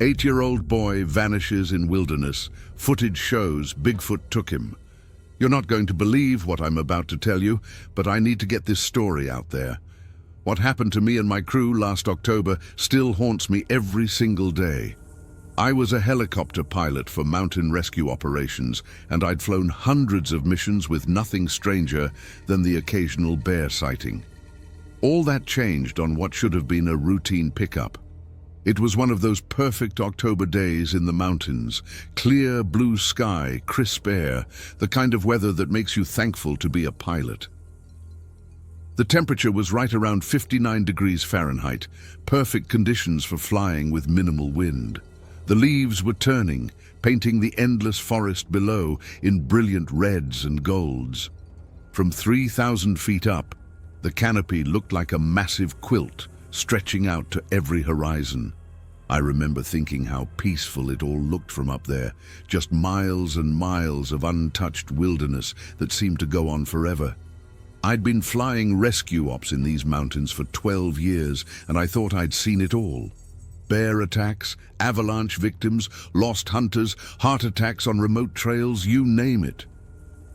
8-year-old boy vanishes in wilderness. Footage shows Bigfoot took him. You're not going to believe what I'm about to tell you, but I need to get this story out there. What happened to me and my crew last October still haunts me every single day. I was a helicopter pilot for mountain rescue operations, and I'd flown hundreds of missions with nothing stranger than the occasional bear sighting. All that changed on what should have been a routine pickup. It was one of those perfect October days in the mountains. Clear blue sky, crisp air, the kind of weather that makes you thankful to be a pilot. The temperature was right around 59 degrees Fahrenheit, perfect conditions for flying with minimal wind. The leaves were turning, painting the endless forest below in brilliant reds and golds. From 3,000 feet up, the canopy looked like a massive quilt stretching out to every horizon. I remember thinking how peaceful it all looked from up there, just miles and miles of untouched wilderness that seemed to go on forever. I'd been flying rescue ops in these mountains for 12 years, and I thought I'd seen it all. Bear attacks, avalanche victims, lost hunters, heart attacks on remote trails, you name it.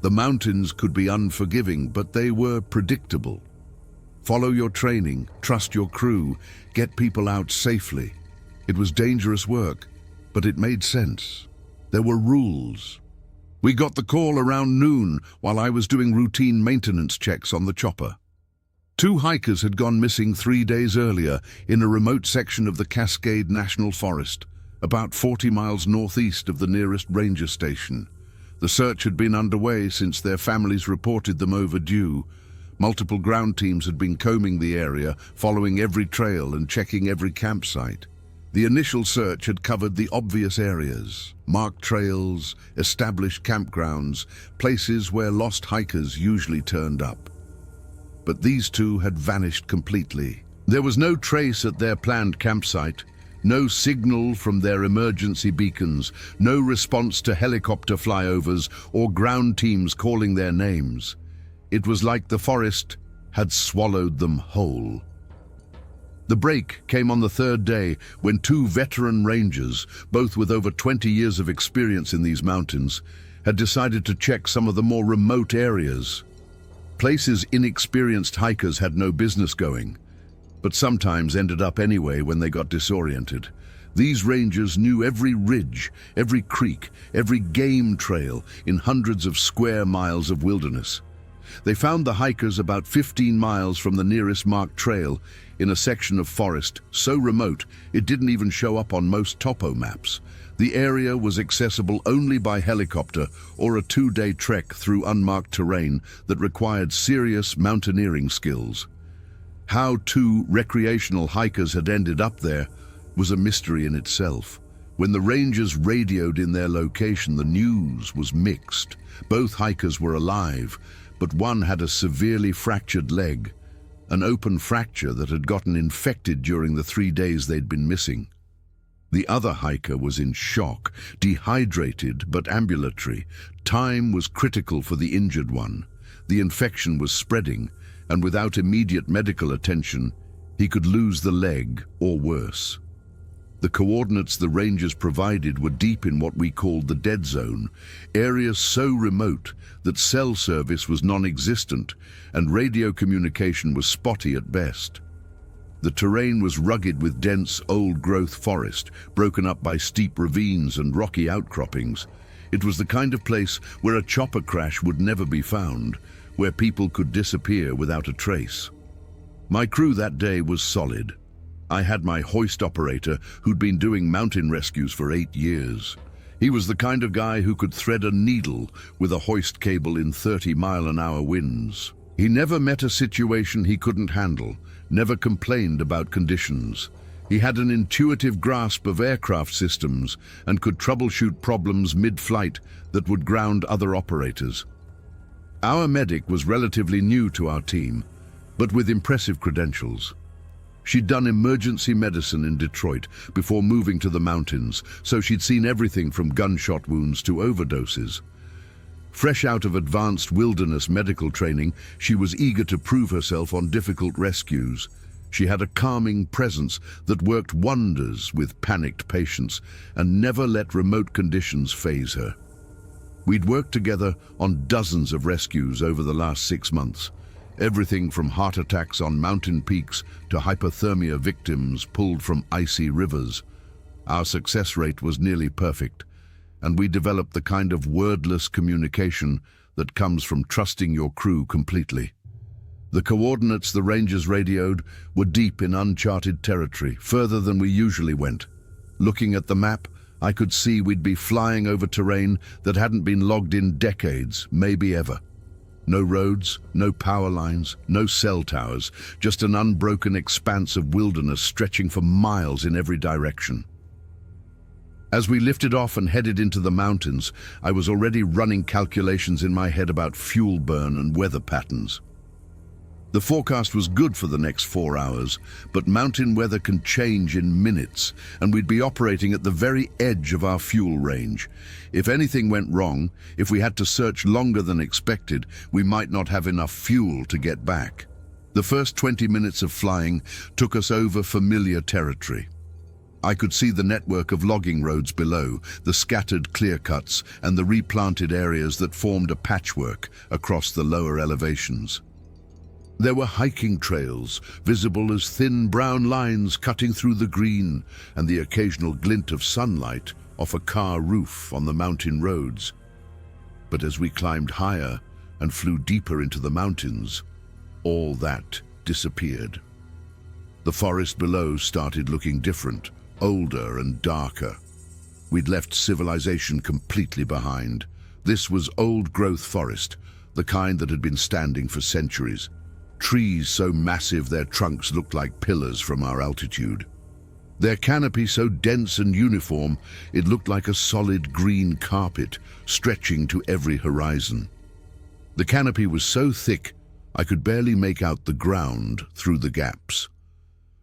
The mountains could be unforgiving, but they were predictable. Follow your training, trust your crew, get people out safely. It was dangerous work, but it made sense. There were rules. We got the call around noon while I was doing routine maintenance checks on the chopper. 2 hikers had gone missing 3 days earlier in a remote section of the Cascade National Forest, about 40 miles northeast of the nearest ranger station. The search had been underway since their families reported them overdue. Multiple ground teams had been combing the area, following every trail and checking every campsite. The initial search had covered the obvious areas, marked trails, established campgrounds, places where lost hikers usually turned up. But these 2 had vanished completely. There was no trace at their planned campsite, no signal from their emergency beacons, no response to helicopter flyovers or ground teams calling their names. It was like the forest had swallowed them whole. The break came on the 3rd day when 2 veteran rangers, both with over 20 years of experience in these mountains, had decided to check some of the more remote areas. Places inexperienced hikers had no business going, but sometimes ended up anyway when they got disoriented. These rangers knew every ridge, every creek, every game trail in hundreds of square miles of wilderness. They found the hikers about 15 miles from the nearest marked trail in a section of forest so remote it didn't even show up on most topo maps. The area was accessible only by helicopter or a 2-day trek through unmarked terrain that required serious mountaineering skills. How 2 recreational hikers had ended up there was a mystery in itself. When the rangers radioed in their location, the news was mixed. Both hikers were alive, but one had a severely fractured leg, an open fracture that had gotten infected during the 3 days they'd been missing. The other hiker was in shock, dehydrated but ambulatory. Time was critical for the injured one. The infection was spreading, and without immediate medical attention, he could lose the leg or worse. The coordinates the rangers provided were deep in what we called the dead zone, areas so remote that cell service was non-existent and radio communication was spotty at best. The terrain was rugged with dense, old-growth forest, broken up by steep ravines and rocky outcroppings. It was the kind of place where a chopper crash would never be found, where people could disappear without a trace. My crew that day was solid. I had my hoist operator who'd been doing mountain rescues for 8 years. He was the kind of guy who could thread a needle with a hoist cable in 30-mile-an-hour winds. He never met a situation he couldn't handle, never complained about conditions. He had an intuitive grasp of aircraft systems and could troubleshoot problems mid-flight that would ground other operators. Our medic was relatively new to our team, but with impressive credentials. She'd done emergency medicine in Detroit before moving to the mountains, so she'd seen everything from gunshot wounds to overdoses. Fresh out of advanced wilderness medical training, she was eager to prove herself on difficult rescues. She had a calming presence that worked wonders with panicked patients and never let remote conditions faze her. We'd worked together on dozens of rescues over the last 6 months, everything from heart attacks on mountain peaks to hypothermia victims pulled from icy rivers. Our success rate was nearly perfect, and we developed the kind of wordless communication that comes from trusting your crew completely. The coordinates the Rangers radioed were deep in uncharted territory, further than we usually went. Looking at the map, I could see we'd be flying over terrain that hadn't been logged in decades, maybe ever. No roads, no power lines, no cell towers, just an unbroken expanse of wilderness stretching for miles in every direction. As we lifted off and headed into the mountains, I was already running calculations in my head about fuel burn and weather patterns. The forecast was good for the next 4 hours, but mountain weather can change in minutes, and we'd be operating at the very edge of our fuel range. If anything went wrong, if we had to search longer than expected, we might not have enough fuel to get back. The first 20 minutes of flying took us over familiar territory. I could see the network of logging roads below, the scattered clear cuts, and the replanted areas that formed a patchwork across the lower elevations. There were hiking trails, visible as thin brown lines cutting through the green, and the occasional glint of sunlight off a car roof on the mountain roads. But as we climbed higher and flew deeper into the mountains, all that disappeared. The forest below started looking different, older and darker. We'd left civilization completely behind. This was old-growth forest, the kind that had been standing for centuries. Trees so massive their trunks looked like pillars from our altitude. Their canopy so dense and uniform it looked like a solid green carpet stretching to every horizon. The canopy was so thick I could barely make out the ground through the gaps.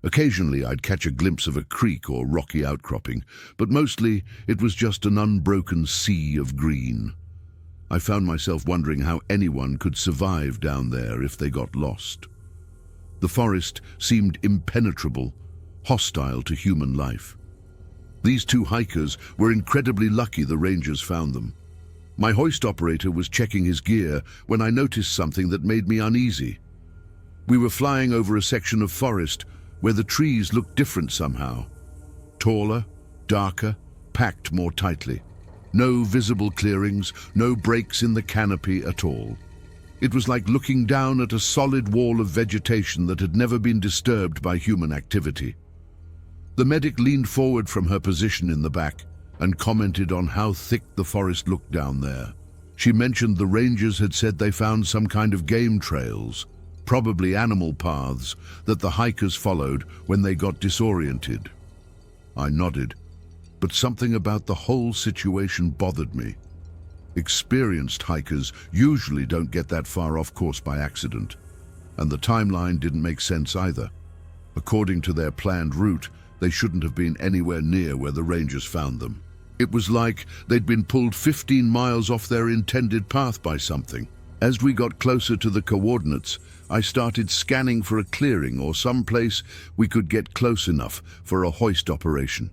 Occasionally I'd catch a glimpse of a creek or rocky outcropping, but mostly it was just an unbroken sea of green. I found myself wondering how anyone could survive down there if they got lost. The forest seemed impenetrable, hostile to human life. These two hikers were incredibly lucky the Rangers found them. My hoist operator was checking his gear when I noticed something that made me uneasy. We were flying over a section of forest where the trees looked different somehow. Taller, darker, packed more tightly. No visible clearings, no breaks in the canopy at all. It was like looking down at a solid wall of vegetation that had never been disturbed by human activity. The medic leaned forward from her position in the back and commented on how thick the forest looked down there. She mentioned the rangers had said they found some kind of game trails, probably animal paths, that the hikers followed when they got disoriented. I nodded, but something about the whole situation bothered me. Experienced hikers usually don't get that far off course by accident, and the timeline didn't make sense either. According to their planned route, they shouldn't have been anywhere near where the Rangers found them. It was like they'd been pulled 15 miles off their intended path by something. As we got closer to the coordinates, I started scanning for a clearing or some place we could get close enough for a hoist operation.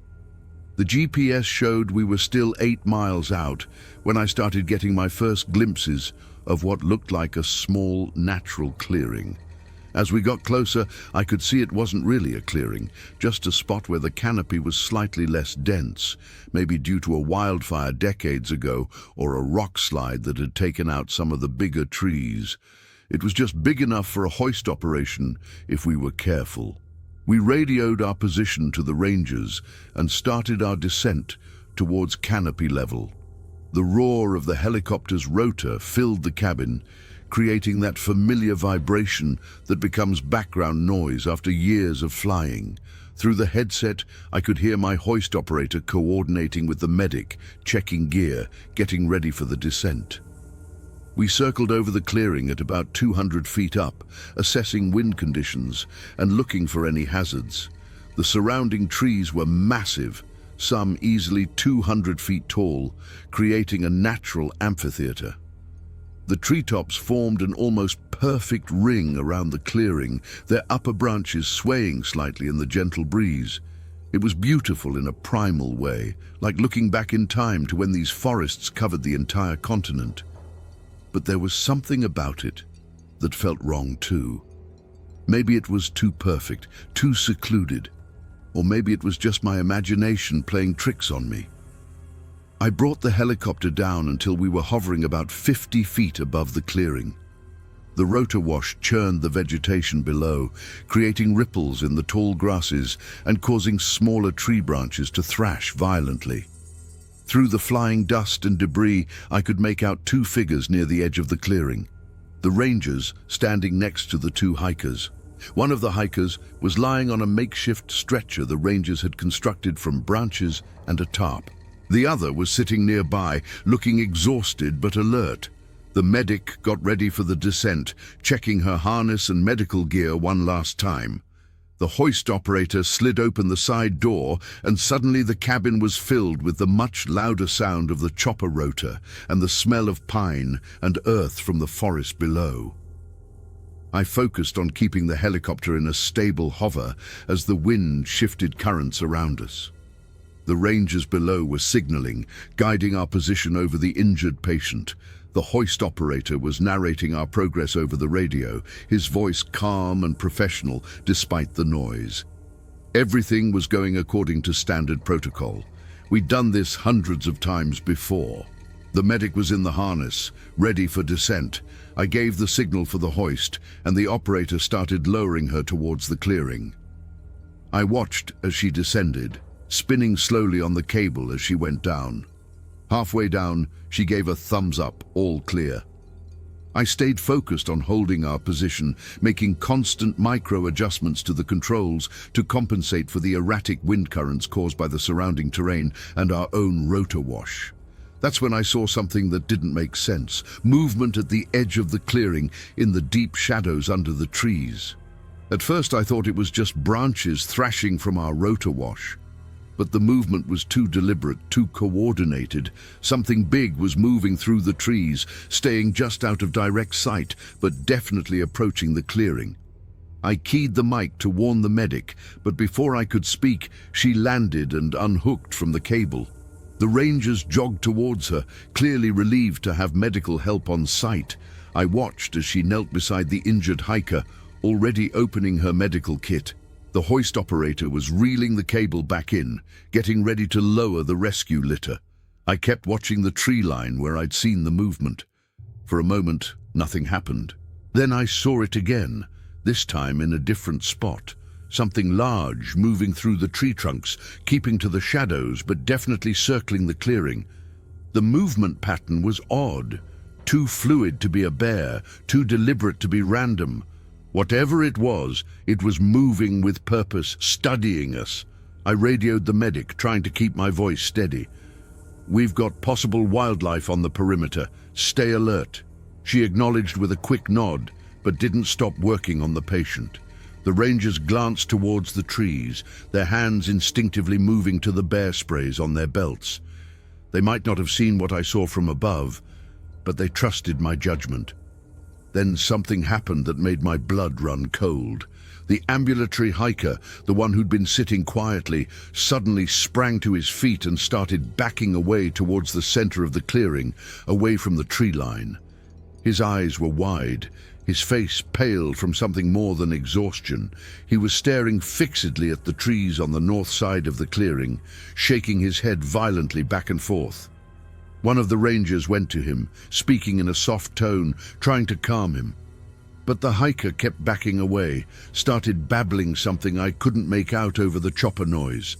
The GPS showed we were still 8 miles out when I started getting my first glimpses of what looked like a small, natural clearing. As we got closer, I could see it wasn't really a clearing, just a spot where the canopy was slightly less dense, maybe due to a wildfire decades ago or a rock slide that had taken out some of the bigger trees. It was just big enough for a hoist operation if we were careful. We radioed our position to the Rangers and started our descent towards canopy level. The roar of the helicopter's rotor filled the cabin, creating that familiar vibration that becomes background noise after years of flying. Through the headset, I could hear my hoist operator coordinating with the medic, checking gear, getting ready for the descent. We circled over the clearing at about 200 feet up, assessing wind conditions and looking for any hazards. The surrounding trees were massive, some easily 200 feet tall, creating a natural amphitheater. The treetops formed an almost perfect ring around the clearing, their upper branches swaying slightly in the gentle breeze. It was beautiful in a primal way, like looking back in time to when these forests covered the entire continent. But there was something about it that felt wrong too. Maybe it was too perfect, too secluded, or maybe it was just my imagination playing tricks on me. I brought the helicopter down until we were hovering about 50 feet above the clearing. The rotor wash churned the vegetation below, creating ripples in the tall grasses and causing smaller tree branches to thrash violently. Through the flying dust and debris, I could make out two figures near the edge of the clearing. The rangers standing next to the two hikers. One of the hikers was lying on a makeshift stretcher the rangers had constructed from branches and a tarp. The other was sitting nearby, looking exhausted but alert. The medic got ready for the descent, checking her harness and medical gear one last time. The hoist operator slid open the side door, and suddenly the cabin was filled with the much louder sound of the chopper rotor and the smell of pine and earth from the forest below. I focused on keeping the helicopter in a stable hover as the wind shifted currents around us. The rangers below were signaling, guiding our position over the injured patient. The hoist operator was narrating our progress over the radio, his voice calm and professional despite the noise. Everything was going according to standard protocol. We'd done this hundreds of times before. The medic was in the harness, ready for descent. I gave the signal for the hoist, and the operator started lowering her towards the clearing. I watched as she descended, spinning slowly on the cable as she went down. Halfway down, she gave a thumbs up, all clear. I stayed focused on holding our position, making constant micro-adjustments to the controls to compensate for the erratic wind currents caused by the surrounding terrain and our own rotor wash. That's when I saw something that didn't make sense. Movement at the edge of the clearing, in the deep shadows under the trees. At first I thought it was just branches thrashing from our rotor wash. But the movement was too deliberate, too coordinated. Something big was moving through the trees, staying just out of direct sight, but definitely approaching the clearing. I keyed the mic to warn the medic, but before I could speak, she landed and unhooked from the cable. The rangers jogged towards her, clearly relieved to have medical help on site. I watched as she knelt beside the injured hiker, already opening her medical kit. The hoist operator was reeling the cable back in, getting ready to lower the rescue litter. I kept watching the tree line where I'd seen the movement. For a moment, nothing happened. Then I saw it again, this time in a different spot. Something large moving through the tree trunks, keeping to the shadows but definitely circling the clearing. The movement pattern was odd, too fluid to be a bear, too deliberate to be random. Whatever it was moving with purpose, studying us. I radioed the medic, trying to keep my voice steady. "We've got possible wildlife on the perimeter. Stay alert." She acknowledged with a quick nod, but didn't stop working on the patient. The rangers glanced towards the trees, their hands instinctively moving to the bear sprays on their belts. They might not have seen what I saw from above, but they trusted my judgment. Then something happened that made my blood run cold. The ambulatory hiker, the one who'd been sitting quietly, suddenly sprang to his feet and started backing away towards the center of the clearing, away from the tree line. His eyes were wide, his face pale from something more than exhaustion. He was staring fixedly at the trees on the north side of the clearing, shaking his head violently back and forth. One of the rangers went to him, speaking in a soft tone, trying to calm him. But the hiker kept backing away, started babbling something I couldn't make out over the chopper noise.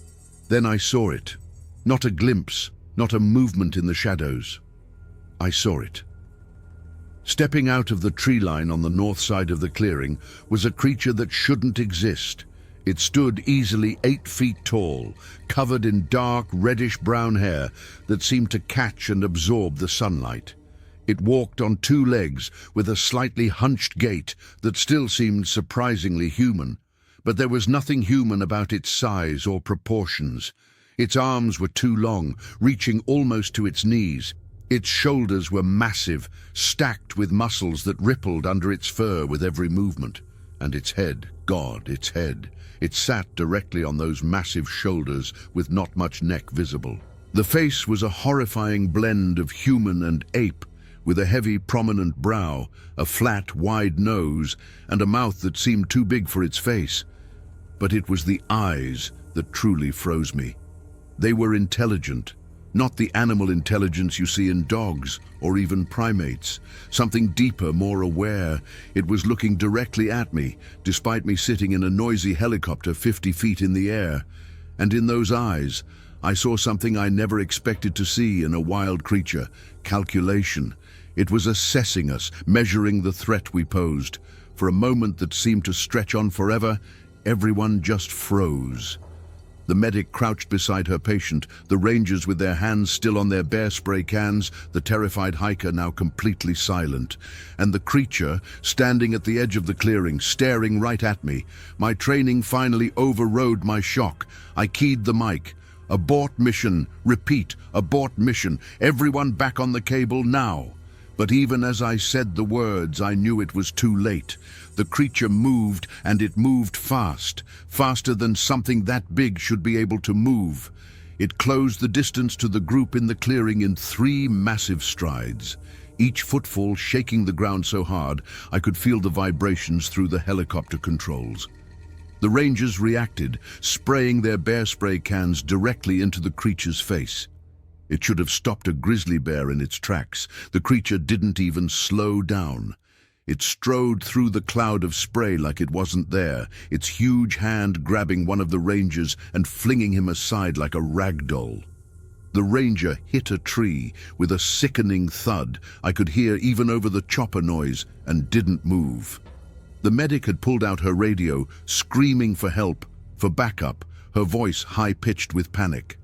Then I saw it. Not a glimpse, not a movement in the shadows. I saw it. Stepping out of the tree line on the north side of the clearing was a creature that shouldn't exist. It stood easily 8 feet tall, covered in dark reddish-brown hair that seemed to catch and absorb the sunlight. It walked on 2 legs with a slightly hunched gait that still seemed surprisingly human, but there was nothing human about its size or proportions. Its arms were too long, reaching almost to its knees. Its shoulders were massive, stacked with muscles that rippled under its fur with every movement. And its head, God, its head. It sat directly on those massive shoulders with not much neck visible. The face was a horrifying blend of human and ape, with a heavy, prominent brow, a flat, wide nose, and a mouth that seemed too big for its face. But it was the eyes that truly froze me. They were intelligent, not the animal intelligence you see in dogs or even primates. Something deeper, more aware. It was looking directly at me, despite me sitting in a noisy helicopter 50 feet in the air. And in those eyes, I saw something I never expected to see in a wild creature: calculation. It was assessing us, measuring the threat we posed. For a moment that seemed to stretch on forever, everyone just froze. The medic crouched beside her patient, the rangers with their hands still on their bear spray cans, the terrified hiker now completely silent, and the creature standing at the edge of the clearing, staring right at me. My training finally overrode my shock. I keyed the mic. Abort mission. Repeat, abort mission. Everyone back on the cable now. But even as I said the words, I knew it was too late. The creature moved, and it moved fast, faster than something that big should be able to move. It closed the distance to the group in the clearing in 3 massive strides, each footfall shaking the ground so hard I could feel the vibrations through the helicopter controls. The rangers reacted, spraying their bear spray cans directly into the creature's face. It should have stopped a grizzly bear in its tracks. The creature didn't even slow down. It strode through the cloud of spray like it wasn't there, its huge hand grabbing one of the rangers and flinging him aside like a rag doll. The ranger hit a tree with a sickening thud I could hear even over the chopper noise, and didn't move. The medic had pulled out her radio, screaming for help, for backup, her voice high-pitched with panic.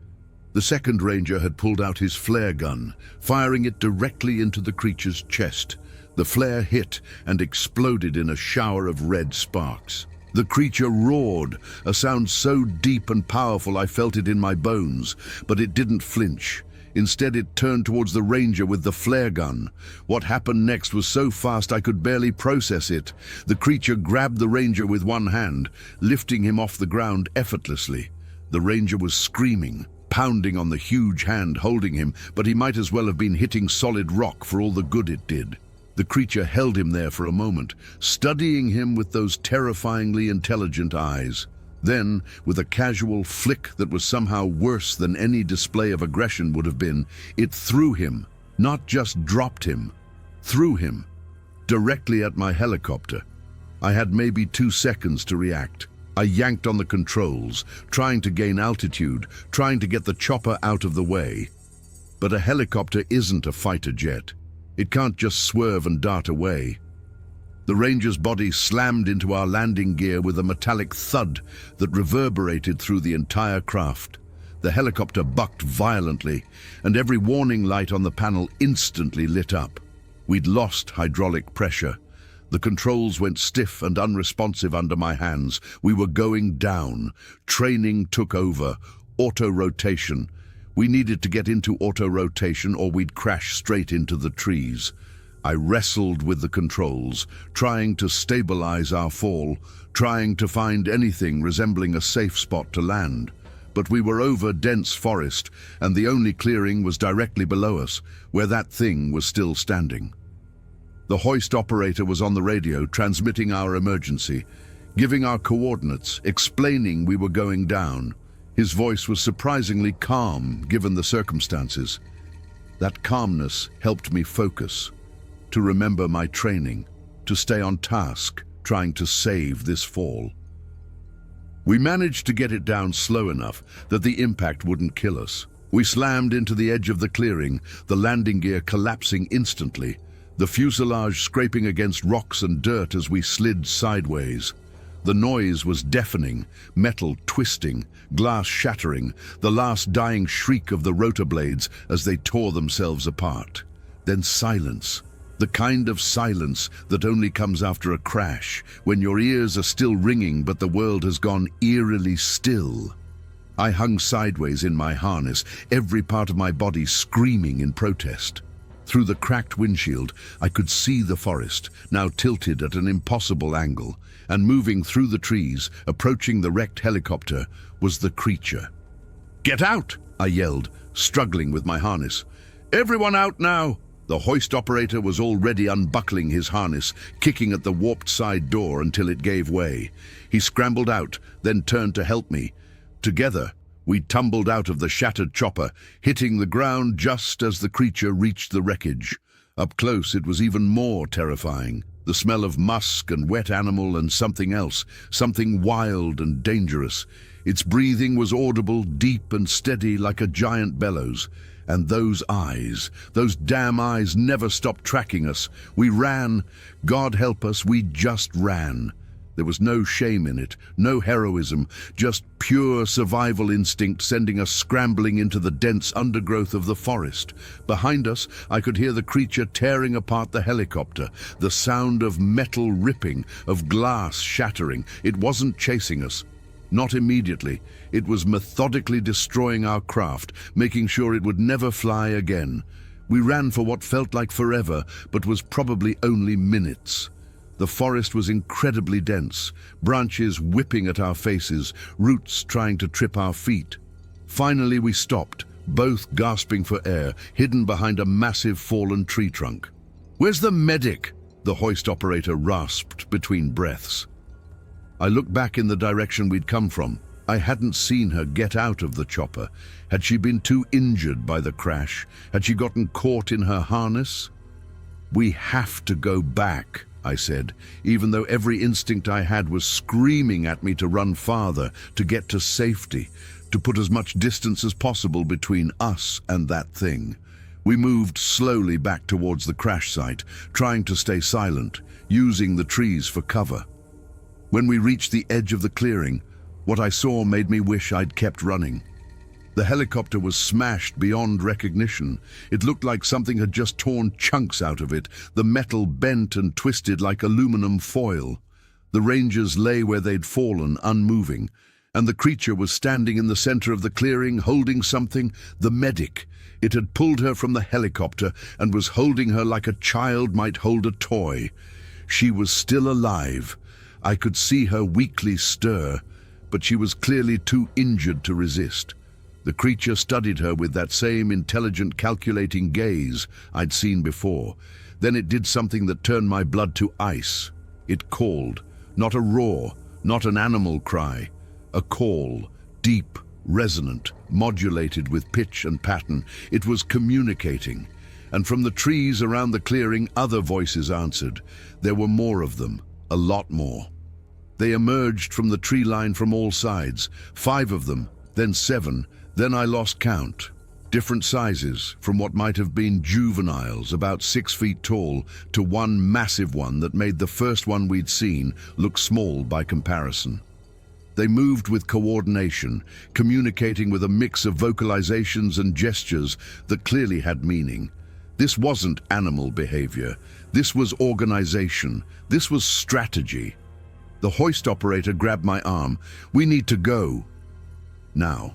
The second ranger had pulled out his flare gun, firing it directly into the creature's chest. The flare hit and exploded in a shower of red sparks. The creature roared, a sound so deep and powerful I felt it in my bones, but it didn't flinch. Instead, it turned towards the ranger with the flare gun. What happened next was so fast I could barely process it. The creature grabbed the ranger with one hand, lifting him off the ground effortlessly. The ranger was screaming, pounding on the huge hand holding him, but he might as well have been hitting solid rock for all the good it did. The creature held him there for a moment, studying him with those terrifyingly intelligent eyes. Then, with a casual flick that was somehow worse than any display of aggression would have been, it threw him, not just dropped him, threw him, directly at my helicopter. I had maybe 2 seconds to react. I yanked on the controls, trying to gain altitude, trying to get the chopper out of the way. But a helicopter isn't a fighter jet. It can't just swerve and dart away. The ranger's body slammed into our landing gear with a metallic thud that reverberated through the entire craft. The helicopter bucked violently, and every warning light on the panel instantly lit up. We'd lost hydraulic pressure. The controls went stiff and unresponsive under my hands. We were going down. Training took over. Auto-rotation. We needed to get into auto-rotation or we'd crash straight into the trees. I wrestled with the controls, trying to stabilize our fall, trying to find anything resembling a safe spot to land. But we were over dense forest, and the only clearing was directly below us, where that thing was still standing. The hoist operator was on the radio, transmitting our emergency, giving our coordinates, explaining we were going down. His voice was surprisingly calm, given the circumstances. That calmness helped me focus, to remember my training, to stay on task, trying to save this fall. We managed to get it down slow enough that the impact wouldn't kill us. We slammed into the edge of the clearing, the landing gear collapsing instantly, the fuselage scraping against rocks and dirt as we slid sideways. The noise was deafening, metal twisting, glass shattering, the last dying shriek of the rotor blades as they tore themselves apart. Then silence. The kind of silence that only comes after a crash, when your ears are still ringing but the world has gone eerily still. I hung sideways in my harness, every part of my body screaming in protest. Through the cracked windshield, I could see the forest, now tilted at an impossible angle, and moving through the trees, approaching the wrecked helicopter, was the creature. "Get out!" I yelled, struggling with my harness. "Everyone out now!" The hoist operator was already unbuckling his harness, kicking at the warped side door until it gave way. He scrambled out, then turned to help me. Together, we tumbled out of the shattered chopper, hitting the ground just as the creature reached the wreckage. Up close, it was even more terrifying. The smell of musk and wet animal and something else, something wild and dangerous. Its breathing was audible, deep and steady like a giant bellows. And those eyes, those damn eyes never stopped tracking us. We ran. God help us, we just ran. There was no shame in it, no heroism, just pure survival instinct sending us scrambling into the dense undergrowth of the forest. Behind us, I could hear the creature tearing apart the helicopter, the sound of metal ripping, of glass shattering. It wasn't chasing us. Not immediately. It was methodically destroying our craft, making sure it would never fly again. We ran for what felt like forever, but was probably only minutes. The forest was incredibly dense, branches whipping at our faces, roots trying to trip our feet. Finally we stopped, both gasping for air, hidden behind a massive fallen tree trunk. "Where's the medic?" the hoist operator rasped between breaths. I looked back in the direction we'd come from. I hadn't seen her get out of the chopper. Had she been too injured by the crash? Had she gotten caught in her harness? "We have to go back," I said, even though every instinct I had was screaming at me to run farther, to get to safety, to put as much distance as possible between us and that thing. We moved slowly back towards the crash site, trying to stay silent, using the trees for cover. When we reached the edge of the clearing, what I saw made me wish I'd kept running. The helicopter was smashed beyond recognition. It looked like something had just torn chunks out of it, the metal bent and twisted like aluminum foil. The Rangers lay where they'd fallen, unmoving, and the creature was standing in the center of the clearing, holding something, the medic. It had pulled her from the helicopter and was holding her like a child might hold a toy. She was still alive. I could see her weakly stir, but she was clearly too injured to resist. The creature studied her with that same intelligent, calculating gaze I'd seen before. Then it did something that turned my blood to ice. It called, not a roar, not an animal cry, a call, deep, resonant, modulated with pitch and pattern. It was communicating. And from the trees around the clearing, other voices answered. There were more of them, a lot more. They emerged from the tree line from all sides, 5 of them, then 7, then I lost count. Different sizes, from what might have been juveniles, about 6 feet tall, to one massive one that made the first one we'd seen look small by comparison. They moved with coordination, communicating with a mix of vocalizations and gestures that clearly had meaning. This wasn't animal behavior. This was organization. This was strategy. The hoist operator grabbed my arm. "We need to go now."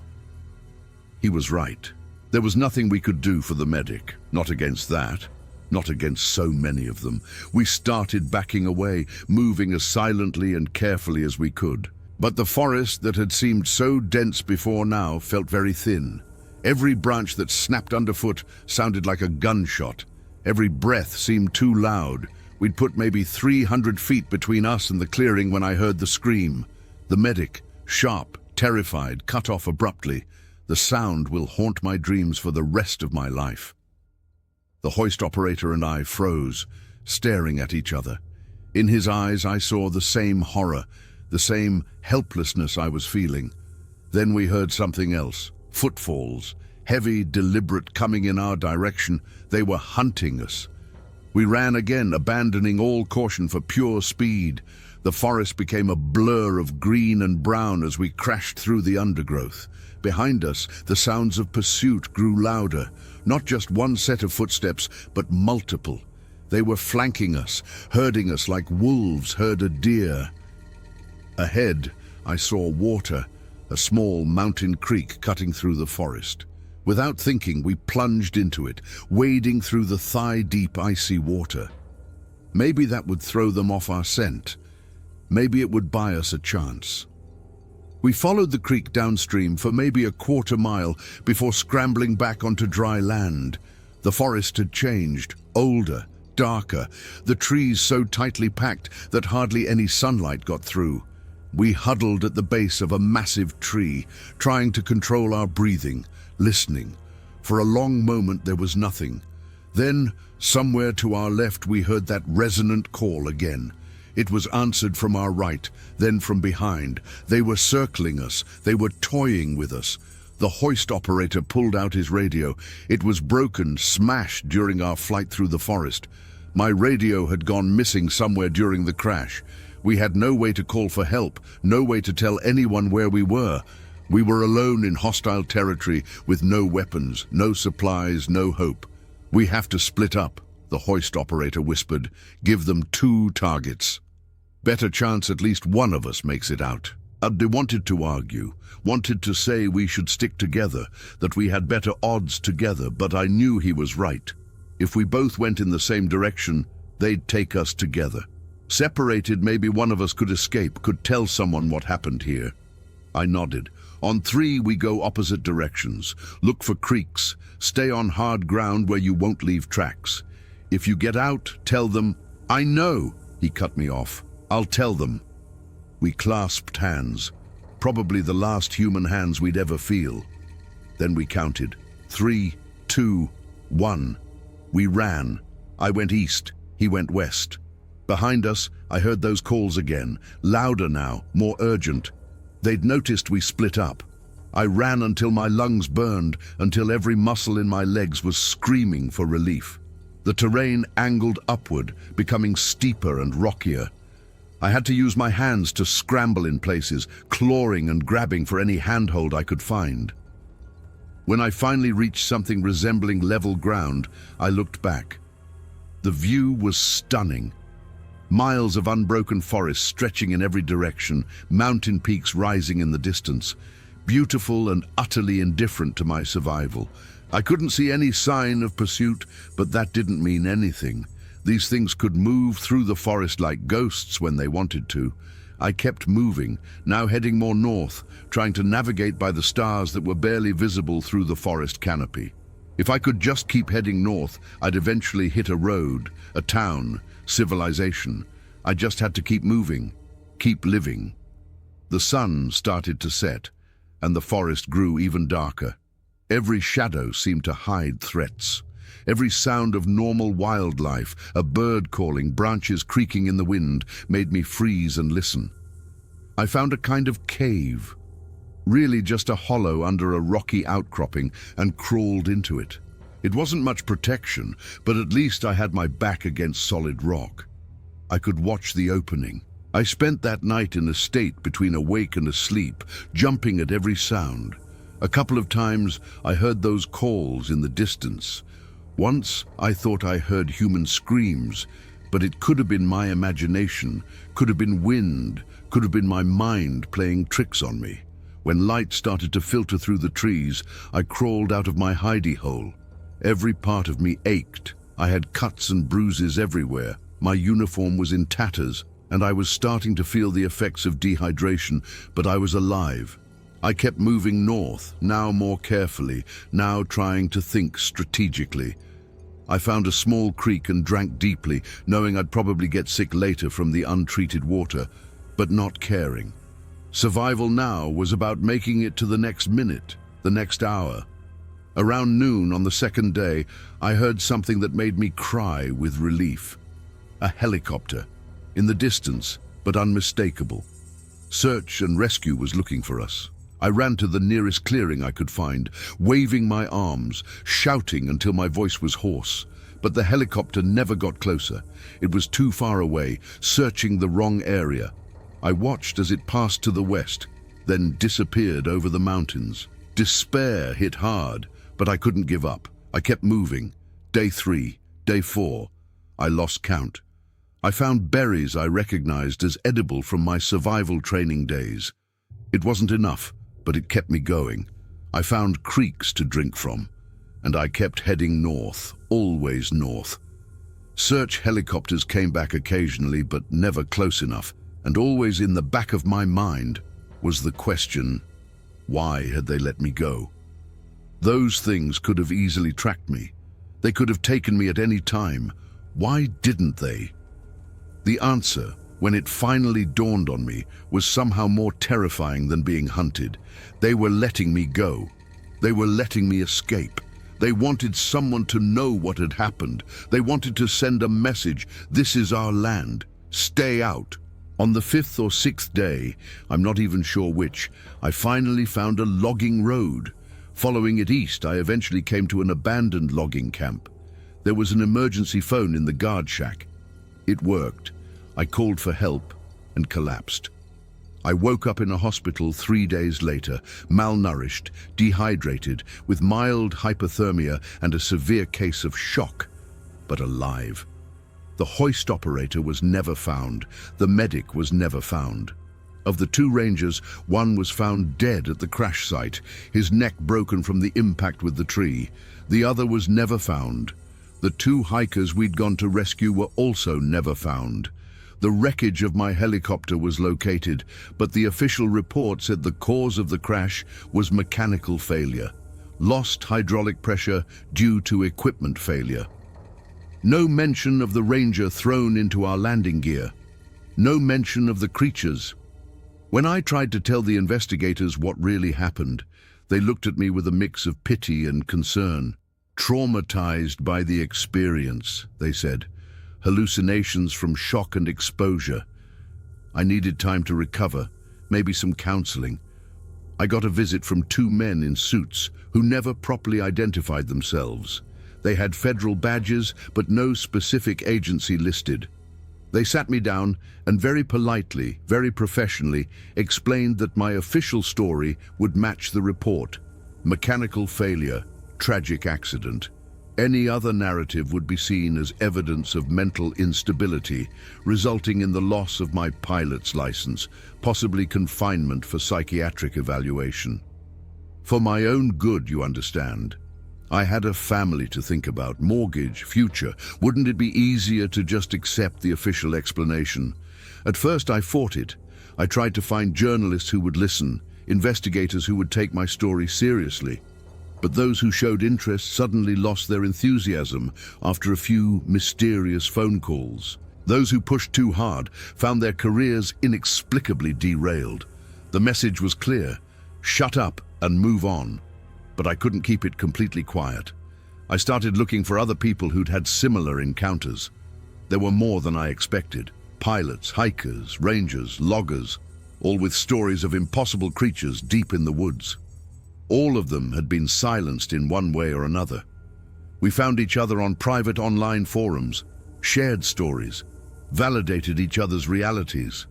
He was right. There was nothing we could do for the medic. Not against that. Not against so many of them. We started backing away, moving as silently and carefully as we could. But the forest that had seemed so dense before now felt very thin. Every branch that snapped underfoot sounded like a gunshot. Every breath seemed too loud. We'd put maybe 300 feet between us and the clearing when I heard the scream. The medic, sharp, terrified, cut off abruptly. The sound will haunt my dreams for the rest of my life. The hoist operator and I froze, staring at each other. In his eyes I saw the same horror, the same helplessness I was feeling. Then we heard something else. Footfalls, heavy, deliberate, coming in our direction. They were hunting us. We ran again, abandoning all caution for pure speed. The forest became a blur of green and brown as we crashed through the undergrowth. Behind us, the sounds of pursuit grew louder. Not just one set of footsteps, but multiple. They were flanking us, herding us like wolves herd a deer. Ahead, I saw water, a small mountain creek cutting through the forest. Without thinking, we plunged into it, wading through the thigh-deep icy water. Maybe that would throw them off our scent. Maybe it would buy us a chance. We followed the creek downstream for maybe a quarter mile before scrambling back onto dry land. The forest had changed, older, darker, the trees so tightly packed that hardly any sunlight got through. We huddled at the base of a massive tree, trying to control our breathing, listening. For a long moment there was nothing. Then, somewhere to our left, we heard that resonant call again. It was answered from our right, then from behind. They were circling us. They were toying with us. The hoist operator pulled out his radio. It was broken, smashed during our flight through the forest. My radio had gone missing somewhere during the crash. We had no way to call for help, no way to tell anyone where we were. We were alone in hostile territory with no weapons, no supplies, no hope. "We have to split up," the hoist operator whispered. "Give them 2 targets. Better chance at least one of us makes it out." They wanted to argue, wanted to say we should stick together, that we had better odds together, but I knew he was right. If we both went in the same direction, they'd take us together. Separated, maybe one of us could escape, could tell someone what happened here. I nodded. "On 3, we go opposite directions. Look for creeks. Stay on hard ground where you won't leave tracks. If you get out, tell them." "I know," he cut me off. "I'll tell them." We clasped hands, probably the last human hands we'd ever feel. Then we counted. 3, 2, 1. We ran. I went east, he went west. Behind us, I heard those calls again, louder now, more urgent. They'd noticed we split up. I ran until my lungs burned, until every muscle in my legs was screaming for relief. The terrain angled upward, becoming steeper and rockier. I had to use my hands to scramble in places, clawing and grabbing for any handhold I could find. When I finally reached something resembling level ground, I looked back. The view was stunning. Miles of unbroken forest stretching in every direction, mountain peaks rising in the distance. Beautiful and utterly indifferent to my survival. I couldn't see any sign of pursuit, but that didn't mean anything. These things could move through the forest like ghosts when they wanted to. I kept moving, now heading more north, trying to navigate by the stars that were barely visible through the forest canopy. If I could just keep heading north, I'd eventually hit a road, a town, civilization. I just had to keep moving, keep living. The sun started to set, and the forest grew even darker. Every shadow seemed to hide threats. Every sound of normal wildlife, a bird calling, branches creaking in the wind, made me freeze and listen. I found a kind of cave, really just a hollow under a rocky outcropping, and crawled into it. It wasn't much protection, but at least I had my back against solid rock. I could watch the opening. I spent that night in a state between awake and asleep, jumping at every sound. A couple of times I heard those calls in the distance. Once I thought I heard human screams, but it could have been my imagination, could have been wind, could have been my mind playing tricks on me. When light started to filter through the trees, I crawled out of my hidey hole. Every part of me ached. I had cuts and bruises everywhere. My uniform was in tatters, and I was starting to feel the effects of dehydration, but I was alive. I kept moving north, now more carefully, now trying to think strategically. I found a small creek and drank deeply, knowing I'd probably get sick later from the untreated water, but not caring. Survival now was about making it to the next minute, the next hour. Around noon on the second day, I heard something that made me cry with relief. A helicopter, in the distance, but unmistakable. Search and rescue was looking for us. I ran to the nearest clearing I could find, waving my arms, shouting until my voice was hoarse. But the helicopter never got closer. It was too far away, searching the wrong area. I watched as it passed to the west, then disappeared over the mountains. Despair hit hard, but I couldn't give up. I kept moving. Day 3, day 4. I lost count. I found berries I recognized as edible from my survival training days. It wasn't enough, but it kept me going. I found creeks to drink from, and I kept heading north, always north. Search helicopters came back occasionally, but never close enough, and always in the back of my mind was the question, why had they let me go? Those things could have easily tracked me. They could have taken me at any time. Why didn't they? The answer, when it finally dawned on me, was somehow more terrifying than being hunted. They were letting me go. They were letting me escape. They wanted someone to know what had happened. They wanted to send a message, this is our land, stay out. On the 5th or 6th day, I'm not even sure which, I finally found a logging road. Following it east, I eventually came to an abandoned logging camp. There was an emergency phone in the guard shack. It worked. I called for help and collapsed. I woke up in a hospital 3 days later, malnourished, dehydrated, with mild hypothermia and a severe case of shock, but alive. The hoist operator was never found. The medic was never found. Of the 2 rangers, one was found dead at the crash site, his neck broken from the impact with the tree. The other was never found. The 2 hikers we'd gone to rescue were also never found. The wreckage of my helicopter was located, but the official report said the cause of the crash was mechanical failure. Lost hydraulic pressure due to equipment failure. No mention of the ranger thrown into our landing gear. No mention of the creatures. When I tried to tell the investigators what really happened, they looked at me with a mix of pity and concern. Traumatized by the experience, they said. Hallucinations from shock and exposure. I needed time to recover, maybe some counseling. I got a visit from 2 men in suits who never properly identified themselves. They had federal badges, but no specific agency listed. They sat me down and very politely, very professionally, explained that my official story would match the report. Mechanical failure, tragic accident. Any other narrative would be seen as evidence of mental instability, resulting in the loss of my pilot's license, possibly confinement for psychiatric evaluation. For my own good, you understand. I had a family to think about, mortgage, future. Wouldn't it be easier to just accept the official explanation? At first I fought it. I tried to find journalists who would listen, investigators who would take my story seriously. But those who showed interest suddenly lost their enthusiasm after a few mysterious phone calls. Those who pushed too hard found their careers inexplicably derailed. The message was clear: shut up and move on. But I couldn't keep it completely quiet. I started looking for other people who'd had similar encounters. There were more than I expected. Pilots, hikers, rangers, loggers, all with stories of impossible creatures deep in the woods. All of them had been silenced in one way or another. We found each other on private online forums, shared stories, validated each other's realities.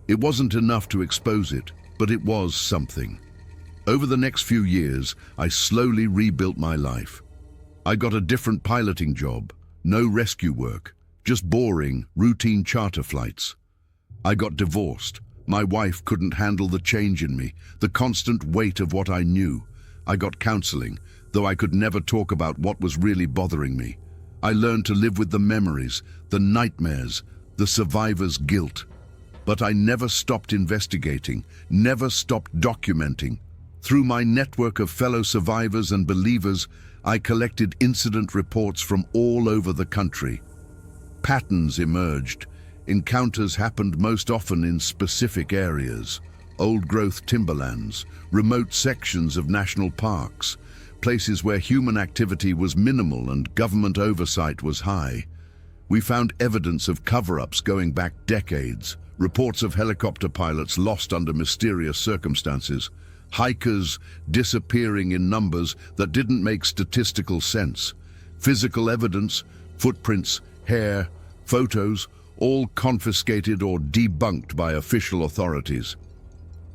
It wasn't enough to expose it, but it was something. Over the next few years, I slowly rebuilt my life. I got a different piloting job, no rescue work, just boring, routine charter flights. I got divorced. My wife couldn't handle the change in me, the constant weight of what I knew. I got counseling, though I could never talk about what was really bothering me. I learned to live with the memories, the nightmares, the survivor's guilt. But I never stopped investigating, never stopped documenting. Through my network of fellow survivors and believers, I collected incident reports from all over the country. Patterns emerged. Encounters happened most often in specific areas: old-growth timberlands, remote sections of national parks, places where human activity was minimal and government oversight was high. We found evidence of cover-ups going back decades, reports of helicopter pilots lost under mysterious circumstances, hikers disappearing in numbers that didn't make statistical sense, physical evidence, footprints, hair, photos, all confiscated or debunked by official authorities.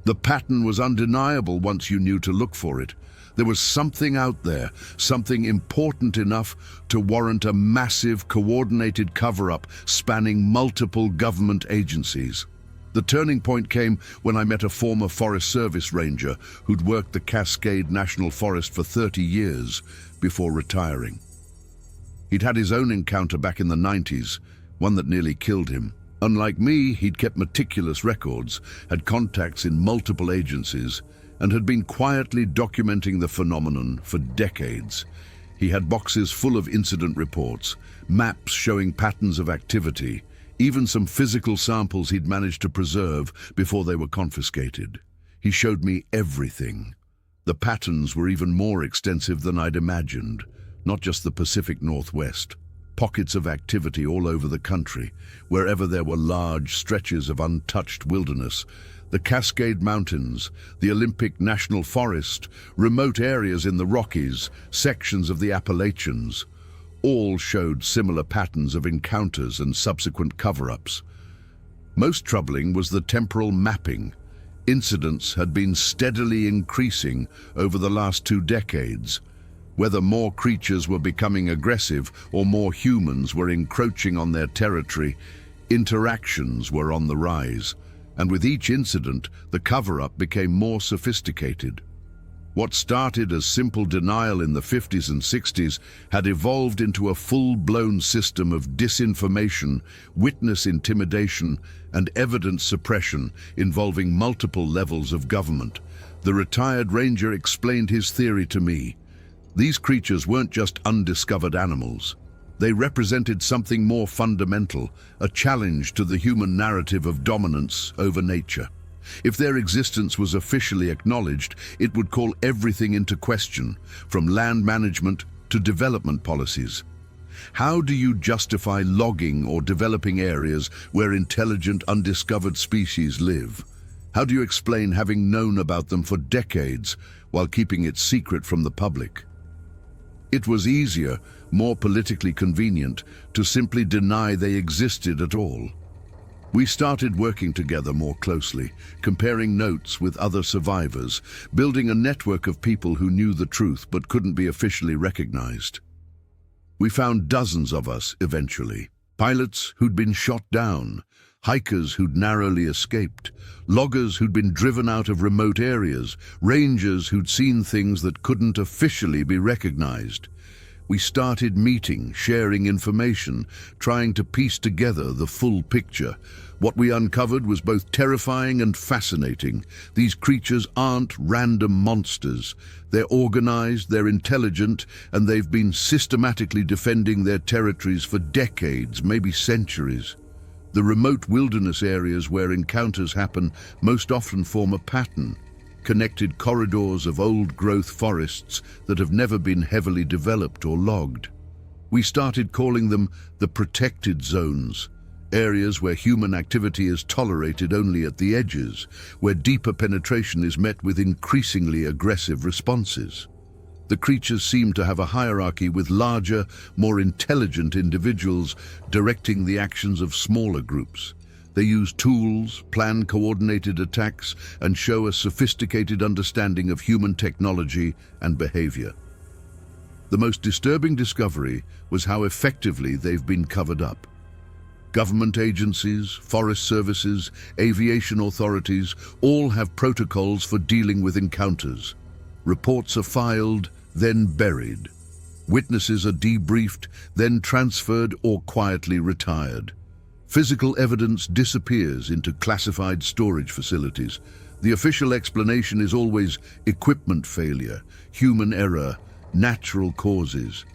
The pattern was undeniable once you knew to look for it. There was something out there, something important enough to warrant a massive, coordinated cover-up spanning multiple government agencies. The turning point came when I met a former Forest Service ranger who'd worked the Cascade National Forest for 30 years before retiring. He'd had his own encounter back in the 90s, one that nearly killed him. Unlike me, he'd kept meticulous records, had contacts in multiple agencies, and had been quietly documenting the phenomenon for decades. He had boxes full of incident reports, maps showing patterns of activity, even some physical samples he'd managed to preserve before they were confiscated. He showed me everything. The patterns were even more extensive than I'd imagined, not just the Pacific Northwest. Pockets of activity all over the country, wherever there were large stretches of untouched wilderness. The Cascade Mountains, the Olympic National Forest, remote areas in the Rockies, sections of the Appalachians, all showed similar patterns of encounters and subsequent cover-ups. Most troubling was the temporal mapping. Incidents had been steadily increasing over the last 2 decades. Whether more creatures were becoming aggressive or more humans were encroaching on their territory, interactions were on the rise, and with each incident, the cover-up became more sophisticated. What started as simple denial in the 50s and 60s had evolved into a full-blown system of disinformation, witness intimidation, and evidence suppression involving multiple levels of government. The retired ranger explained his theory to me. These creatures weren't just undiscovered animals. They represented something more fundamental, a challenge to the human narrative of dominance over nature. If their existence was officially acknowledged, it would call everything into question, from land management to development policies. How do you justify logging or developing areas where intelligent, undiscovered species live? How do you explain having known about them for decades while keeping it secret from the public? It was easier, more politically convenient, to simply deny they existed at all. We started working together more closely, comparing notes with other survivors, building a network of people who knew the truth but couldn't be officially recognized. We found dozens of us eventually. Pilots who'd been shot down, hikers who'd narrowly escaped, loggers who'd been driven out of remote areas, rangers who'd seen things that couldn't officially be recognized. We started meeting, sharing information, trying to piece together the full picture. What we uncovered was both terrifying and fascinating. These creatures aren't random monsters. They're organized, they're intelligent, and they've been systematically defending their territories for decades, maybe centuries. The remote wilderness areas where encounters happen most often form a pattern, connected corridors of old-growth forests that have never been heavily developed or logged. We started calling them the protected zones, areas where human activity is tolerated only at the edges, where deeper penetration is met with increasingly aggressive responses. The creatures seem to have a hierarchy, with larger, more intelligent individuals directing the actions of smaller groups. They use tools, plan coordinated attacks, and show a sophisticated understanding of human technology and behavior. The most disturbing discovery was how effectively they've been covered up. Government agencies, forest services, aviation authorities all have protocols for dealing with encounters. Reports are filed, then buried. Witnesses are debriefed, then transferred or quietly retired. Physical evidence disappears into classified storage facilities. The official explanation is always equipment failure, human error, natural causes.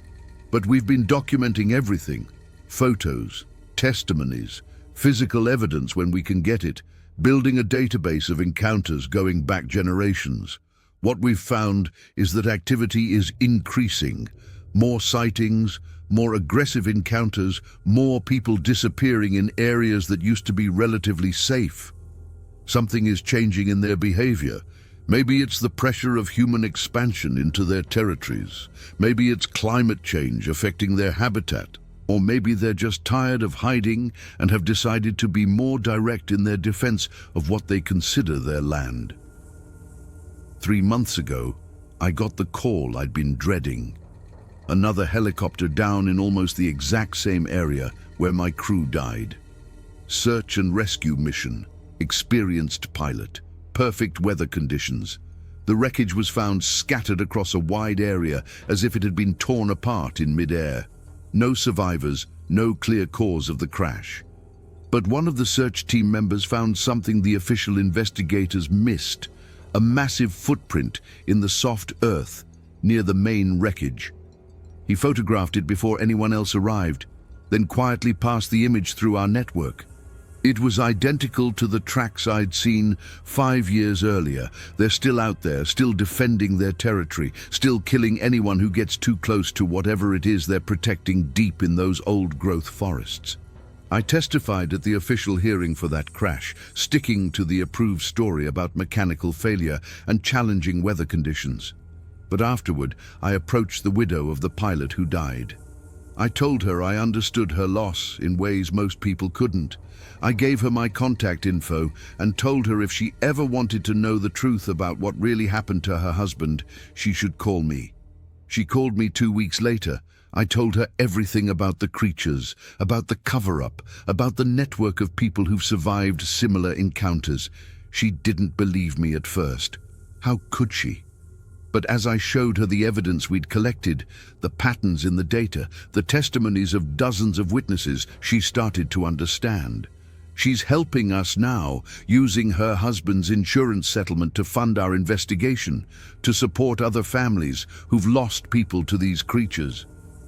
But we've been documenting everything: photos, testimonies, physical evidence when we can get it, building a database of encounters going back generations. What we've found is that activity is increasing. More sightings, more aggressive encounters, more people disappearing in areas that used to be relatively safe. Something is changing in their behavior. Maybe it's the pressure of human expansion into their territories. Maybe it's climate change affecting their habitat. Or maybe they're just tired of hiding and have decided to be more direct in their defense of what they consider their land. 3 months ago, I got the call I'd been dreading. Another helicopter down in almost the exact same area where my crew died. Search and rescue mission, experienced pilot, perfect weather conditions. The wreckage was found scattered across a wide area as if it had been torn apart in mid-air. No survivors, no clear cause of the crash. But one of the search team members found something the official investigators missed: a massive footprint in the soft earth near the main wreckage. He photographed it before anyone else arrived, then quietly passed the image through our network. It was identical to the tracks I'd seen 5 years earlier. They're still out there, still defending their territory, still killing anyone who gets too close to whatever it is they're protecting deep in those old-growth forests. I testified at the official hearing for that crash, sticking to the approved story about mechanical failure and challenging weather conditions. But afterward, I approached the widow of the pilot who died. I told her I understood her loss in ways most people couldn't. I gave her my contact info and told her if she ever wanted to know the truth about what really happened to her husband, she should call me. She called me 2 weeks later. I told her everything about the creatures, about the cover-up, about the network of people who've survived similar encounters. She didn't believe me at first. How could she? But as I showed her the evidence we'd collected, the patterns in the data, the testimonies of dozens of witnesses, she started to understand. She's helping us now, using her husband's insurance settlement to fund our investigation, to support other families who've lost people to these creatures.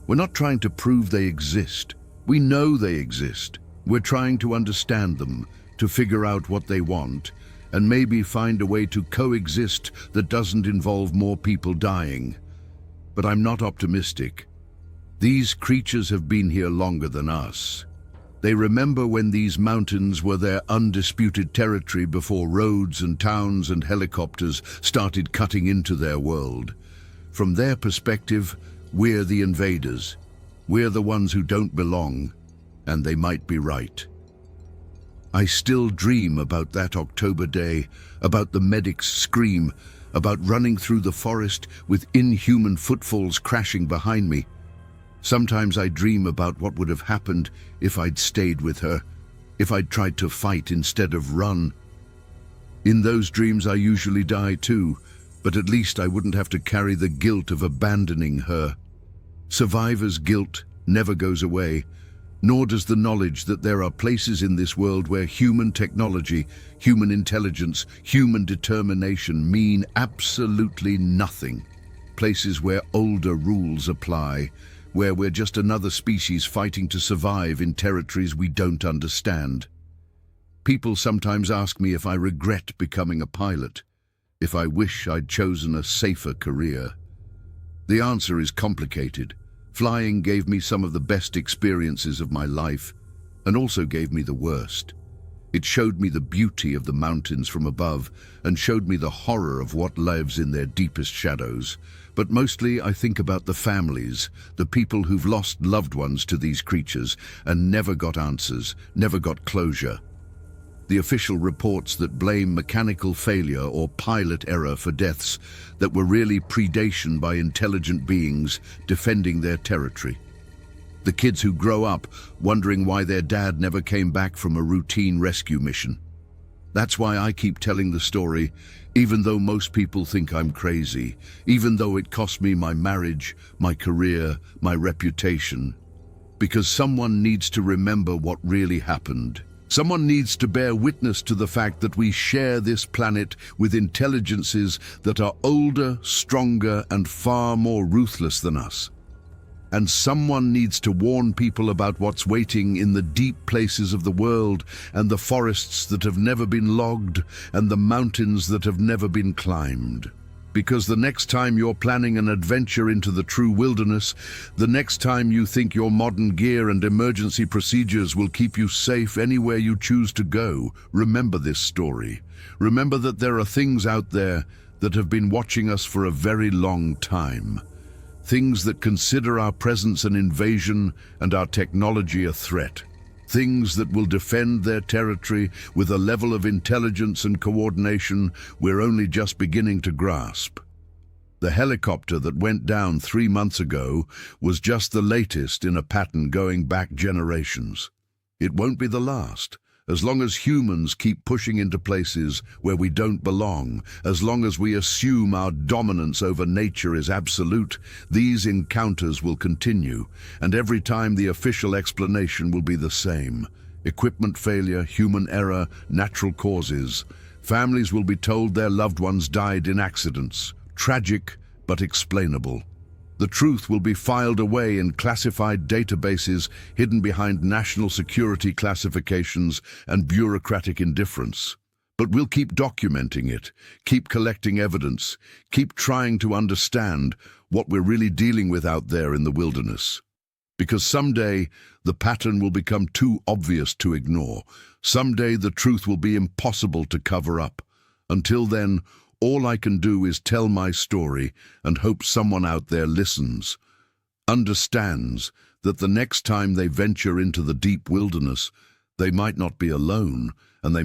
We're not trying to prove they exist. We know they exist. We're trying to understand them, to figure out what they want, and maybe find a way to coexist that doesn't involve more people dying. But I'm not optimistic. These creatures have been here longer than us. They remember when these mountains were their undisputed territory before roads and towns and helicopters started cutting into their world. From their perspective, we're the invaders. We're the ones who don't belong, and they might be right. I still dream about that October day, about the medic's scream, about running through the forest with inhuman footfalls crashing behind me. Sometimes I dream about what would have happened if I'd stayed with her, if I'd tried to fight instead of run. In those dreams I usually die too, but at least I wouldn't have to carry the guilt of abandoning her. Survivor's guilt never goes away, nor does the knowledge that there are places in this world where human technology, human intelligence, human determination mean absolutely nothing. Places where older rules apply, where we're just another species fighting to survive in territories we don't understand. People sometimes ask me if I regret becoming a pilot, if I wish I'd chosen a safer career. The answer is complicated. Flying gave me some of the best experiences of my life, and also gave me the worst. It showed me the beauty of the mountains from above, and showed me the horror of what lives in their deepest shadows. But mostly I think about the families, the people who've lost loved ones to these creatures, and never got answers, never got closure. The official reports that blame mechanical failure or pilot error for deaths that were really predation by intelligent beings defending their territory. The kids who grow up wondering why their dad never came back from a routine rescue mission. That's why I keep telling the story, even though most people think I'm crazy, even though it cost me my marriage, my career, my reputation. Because someone needs to remember what really happened. Someone needs to bear witness to the fact that we share this planet with intelligences that are older, stronger, and far more ruthless than us. And someone needs to warn people about what's waiting in the deep places of the world, and the forests that have never been logged, and the mountains that have never been climbed. Because the next time you're planning an adventure into the true wilderness, the next time you think your modern gear and emergency procedures will keep you safe anywhere you choose to go, remember this story. Remember that there are things out there that have been watching us for a very long time. Things that consider our presence an invasion and our technology a threat. Things that will defend their territory with a level of intelligence and coordination we're only just beginning to grasp. The helicopter that went down 3 months ago was just the latest in a pattern going back generations. It won't be the last, As long as humans keep pushing into places where we don't belong, as long as we assume our dominance over nature is absolute, these encounters will continue, and every time the official explanation will be the same. Equipment failure, human error, natural causes. Families will be told their loved ones died in accidents. Tragic, but explainable. The truth will be filed away in classified databases hidden behind national security classifications and bureaucratic indifference. But we'll keep documenting it, keep collecting evidence, keep trying to understand what we're really dealing with out there in the wilderness. Because someday the pattern will become too obvious to ignore. Someday the truth will be impossible to cover up. Until then, all I can do is tell my story and hope someone out there listens, understands that the next time they venture into the deep wilderness, they might not be alone, and they